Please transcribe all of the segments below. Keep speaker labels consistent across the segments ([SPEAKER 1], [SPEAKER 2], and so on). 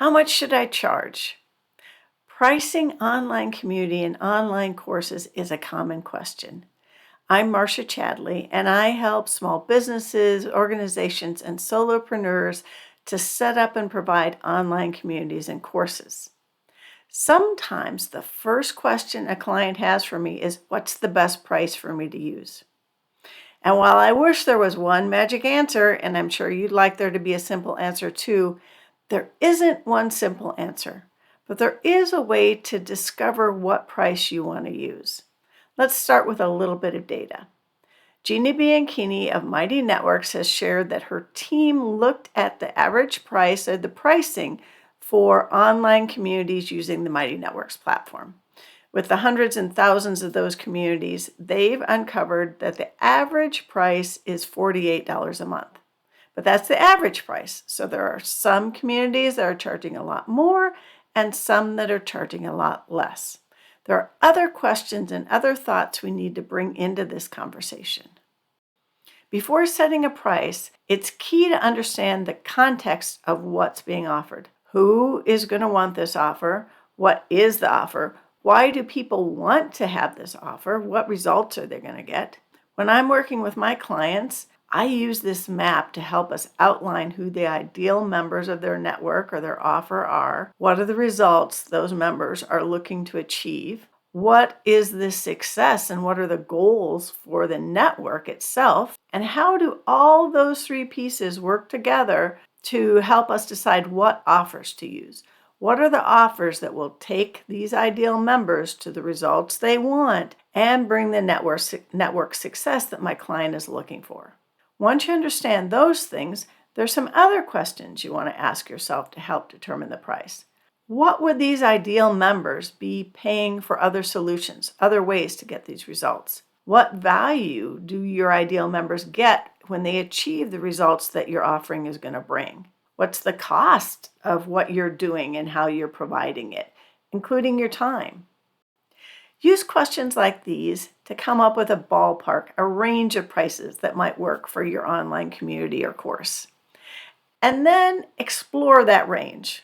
[SPEAKER 1] How much should I charge? Pricing online community and online courses is a common question. I'm Marcia Chadley, and I help small businesses, organizations, and solopreneurs to set up and provide online communities and courses. Sometimes the first question a client has for me is, what's the best price for me to use? And while I wish there was one magic answer, and I'm sure you'd like there to be a simple answer too, there isn't one simple answer, but there is a way to discover what price you want to use. Let's start with a little bit of data. Jeannie Bianchini of Mighty Networks has shared that her team looked at the average price or the pricing for online communities using the Mighty Networks platform. With the hundreds and thousands of those communities, they've uncovered that the average price is $48 a month. But that's the average price. So there are some communities that are charging a lot more and some that are charging a lot less. There are other questions and other thoughts we need to bring into this conversation. Before setting a price, it's key to understand the context of what's being offered. Who is going to want this offer? What is the offer? Why do people want to have this offer? What results are they going to get? When I'm working with my clients, I use this map to help us outline who the ideal members of their network or their offer are. What are the results those members are looking to achieve? What is the success and what are the goals for the network itself? And how do all those three pieces work together to help us decide what offers to use? What are the offers that will take these ideal members to the results they want and bring the network success that my client is looking for? Once you understand those things, there's some other questions you want to ask yourself to help determine the price. What would these ideal members be paying for other solutions, other ways to get these results? What value do your ideal members get when they achieve the results that your offering is going to bring? What's the cost of what you're doing and how you're providing it, including your time? Use questions like these to come up with a ballpark, a range of prices that might work for your online community or course. And then explore that range.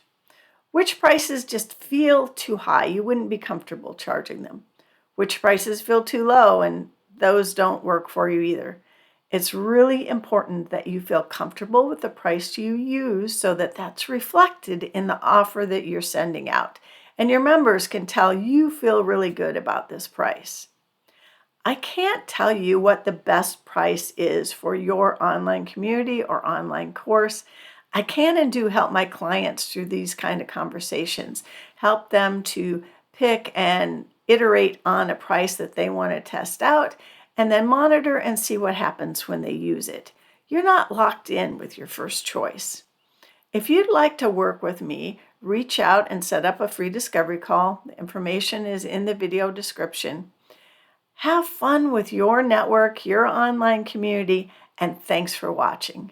[SPEAKER 1] Which prices just feel too high? You wouldn't be comfortable charging them. Which prices feel too low and those don't work for you either? It's really important that you feel comfortable with the price you use so that that's reflected in the offer that you're sending out. And your members can tell you feel really good about this price. I can't tell you what the best price is for your online community or online course. I can and do help my clients through these kind of conversations, help them to pick and iterate on a price that they want to test out, and then monitor and see what happens when they use it. You're not locked in with your first choice. If you'd like to work with me, reach out and set up a free discovery call. The information is in the video description. Have fun with your network, your online community, and thanks for watching.